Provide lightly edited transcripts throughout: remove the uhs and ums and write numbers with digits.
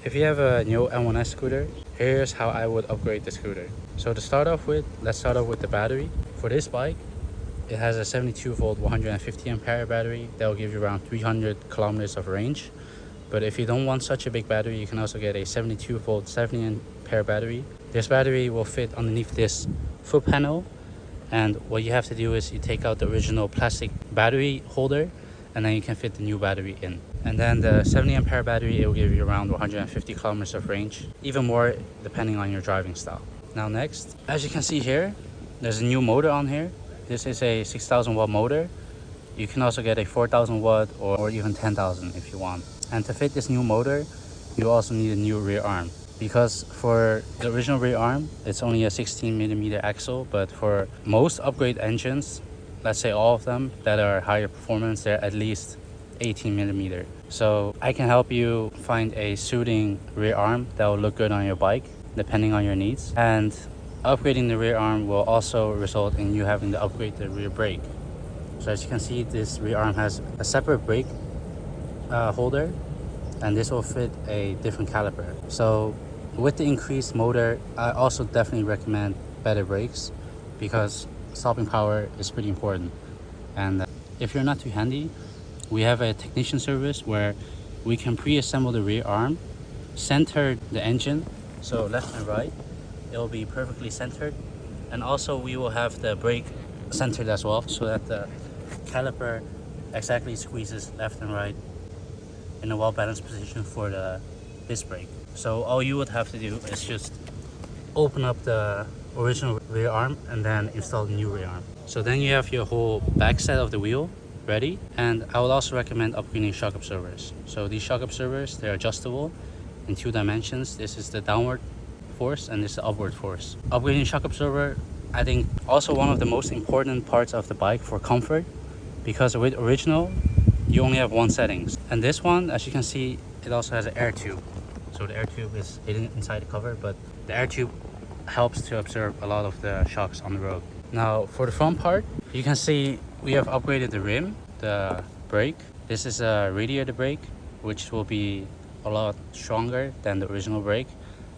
if you have a new N1S scooter, here's how I would upgrade the scooter. So to start off with, let's start off with the battery. For this bike, it has a 72 volt 150 ampere battery that will give you around 300 kilometers of range. But if you don't want such a big battery, you can also get a 72 volt 70 ampere battery. This battery will fit underneath this foot panel, and what you have to do is you take out the original plastic battery holder, and then you can fit the new battery in. And then the 70 ampere battery, it will give you around 150 kilometers of range, even more depending on your driving style. Now next, as you can see here, there's a new motor on here. This is a 6,000 watt motor. You can also get a 4,000 watt or even 10,000 if you want. And to fit this new motor, you also need a new rear arm, because for the original rear arm, it's only a 16mm axle, but for most upgrade engines, let's say all of them that are higher performance, they're at least 18mm. So I can help you find a suiting rear arm that will look good on your bike depending on your needs. And upgrading the rear arm will also result in you having to upgrade the rear brake. So as you can see, this rear arm has a separate brake holder, and this will fit a different caliper. So with the increased motor, I also definitely recommend better brakes, because stopping power is pretty important. And if you're not too handy, we have a technician service where we can pre-assemble the rear arm, center the engine, so left and right, it will be perfectly centered, and also we will have the brake centered as well, so that the caliper exactly squeezes left and right in a well-balanced position for the disc brake. So all you would have to do is just open up the original rear arm and then install the new rear arm. So then you have your whole back set of the wheel ready. And I would also recommend upgrading shock absorbers. So these shock absorbers, they're adjustable in 2 dimensions. This is the downward force and this is the upward force. Upgrading shock absorber, I think also one of the most important parts of the bike for comfort, because with original you only have one settings, and this one, as you can see, it also has an air tube. So the air tube is hidden inside the cover, but the air tube helps to absorb a lot of the shocks on the road. Now for the front part, you can see we have upgraded the rim, the brake. This is a radiator brake, which will be a lot stronger than the original brake.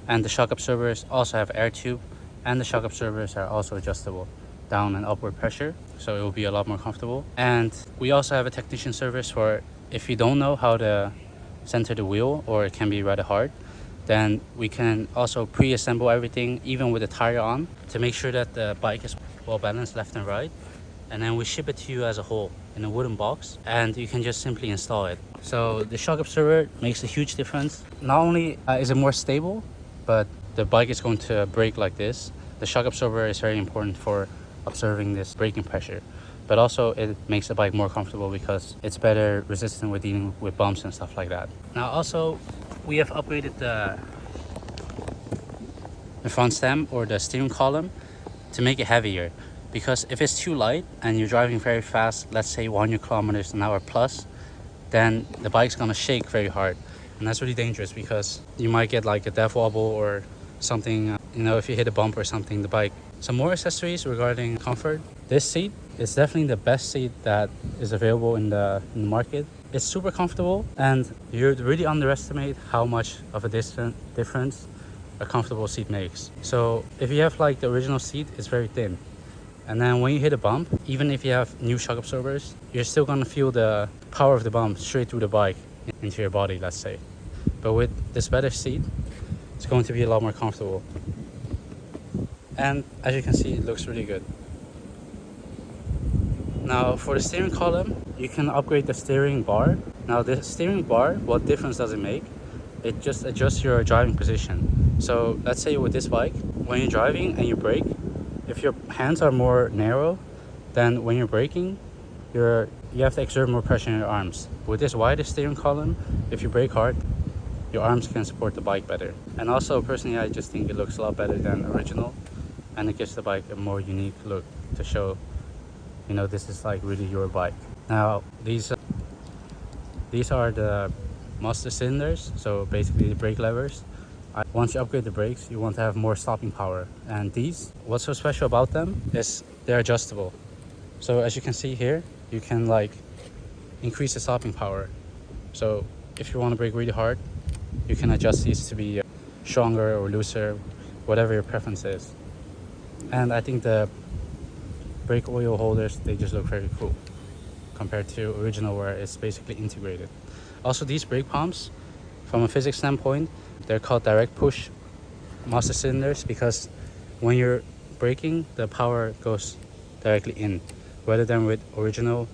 And the shock absorbers also have air tube, and the shock absorbers are also adjustable down and upward pressure, so it will be a lot more comfortable. And we also have a technician service for if you don't know how to center the wheel, or it can be rather hard, then we can also pre-assemble everything, even with the tire on, to make sure that the bike is well balanced left and right. And then we ship it to you as a whole in a wooden box, and you can just simply install it. So the shock absorber makes a huge difference. Not only is it more stable, but the bike is going to brake like this. The shock absorber is very important for observing this braking pressure, but also it makes the bike more comfortable because it's better resistant with dealing with bumps and stuff like that. Now also, we have upgraded the front stem or the steering column to make it heavier, because if it's too light and you're driving very fast, let's say 100 kilometers an hour plus, then the bike's gonna shake very hard, and that's really dangerous because you might get like a death wobble or something, you know, if you hit a bump or something, the bike. Some more accessories regarding comfort. This seat is definitely the best seat that is available in the market. It's super comfortable, and you really underestimate how much of a difference a comfortable seat makes. So if you have like the original seat, it's very thin, and then when you hit a bump, even if you have new shock absorbers, you're still gonna feel the power of the bump straight through the bike into your body, let's say. But with this better seat, it's going to be a lot more comfortable. And as you can see, it looks really good. Now for the steering column, you can upgrade the steering bar. Now the steering bar, what difference does it make? It just adjusts your driving position. So let's say with this bike, when you're driving and you brake, if your hands are more narrow, then when you're braking, you have to exert more pressure on your arms. With this wider steering column, if you brake hard, your arms can support the bike better. And also personally, I just think it looks a lot better than original, and it gives the bike a more unique look to show, you know, this is like really your bike. Now these are the master cylinders, so basically the brake levers. Once you upgrade the brakes, you want to have more stopping power, and these, what's so special about them is they're adjustable. So as you can see here, you can like increase the stopping power. So if you want to brake really hard, You can adjust these to be stronger or looser, whatever your preference is. And I think the brake oil holders, they just look very cool compared to original where it's basically integrated. Also, these brake pumps, from a physics standpoint, they're called direct push master cylinders because when you're braking, the power goes directly in, rather than with original,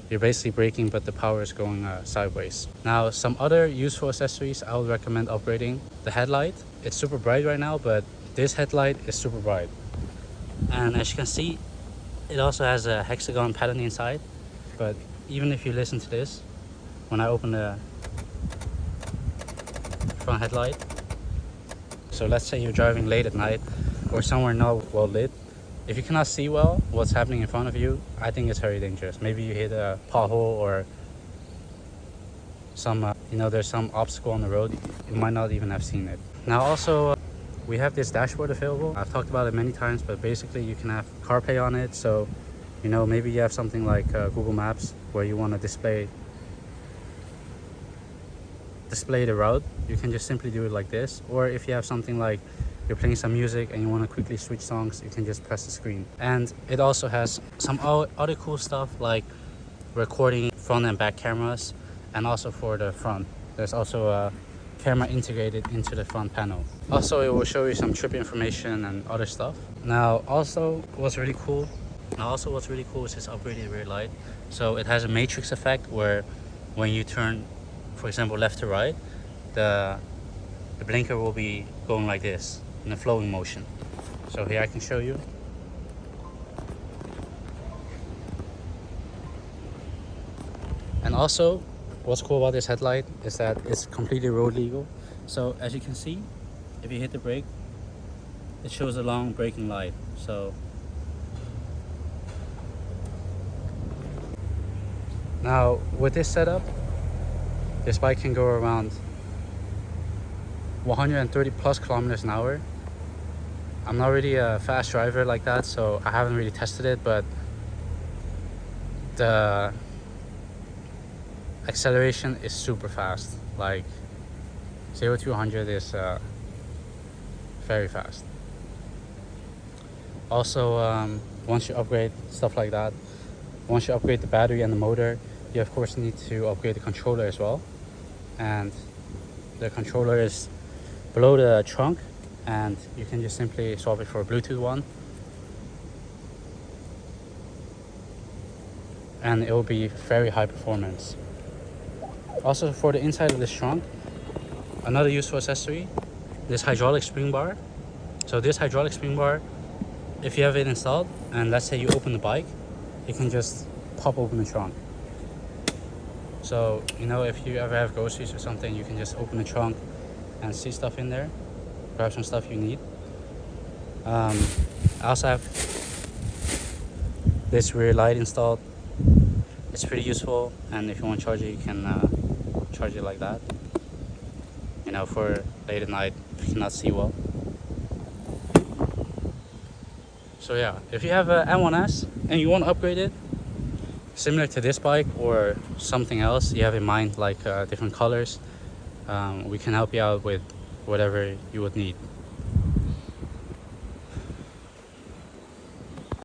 you're basically braking but the power is going sideways. Now, some other useful accessories I would recommend upgrading: the headlight. It's super bright right now, but this headlight is super bright, and as you can see, it also has a hexagon pattern inside. But even if you listen to this, when I open the front headlight, so let's say you're driving late at night or somewhere not well lit, if you cannot see well what's happening in front of you, I think it's very dangerous. Maybe you hit a pothole or some there's some obstacle on the road, you might not even have seen it. Now also, we have this dashboard available. I've talked about it many times, but basically you can have CarPlay on it. So maybe you have something like Google Maps where you want to display the route, you can just simply do it like this. Or if you have something like you're playing some music and you want to quickly switch songs, you can just press the screen. And it also has some other cool stuff like recording front and back cameras, and also for the front there's also a camera integrated into the front panel. Also, it will show you some trip information and other stuff. Now also what's really cool is this upgraded rear light. So it has a matrix effect where when you turn, for example, left to right, the blinker will be going like this in a flowing motion. So here I can show you. And also, what's cool about this headlight is that it's completely road legal. So as you can see, if you hit the brake, it shows a long braking light. So now with this setup, this bike can go around 130 plus kilometers an hour. I'm not really a fast driver like that, so I haven't really tested it, but the acceleration is super fast. Like 0 to 100 is very fast. Also, once you upgrade stuff like that, once you upgrade the battery and the motor, you of course need to upgrade the controller as well. And the controller is below the trunk, and you can just simply swap it for a Bluetooth one, and it will be very high performance. Also, for the inside of this trunk, another useful accessory, this hydraulic spring bar. So this hydraulic spring bar, if you have it installed and let's say you open the bike, you can just pop open the trunk. So if you ever have groceries or something, you can just open the trunk and see stuff in there, grab some stuff you need. I also have this rear light installed. It's pretty useful, and if you want to charge it, you can charge it like that, for late at night if you cannot see well. So yeah, if you have an N1S and you want to upgrade it similar to this bike or something else you have in mind, like different colors, we can help you out with whatever you would need.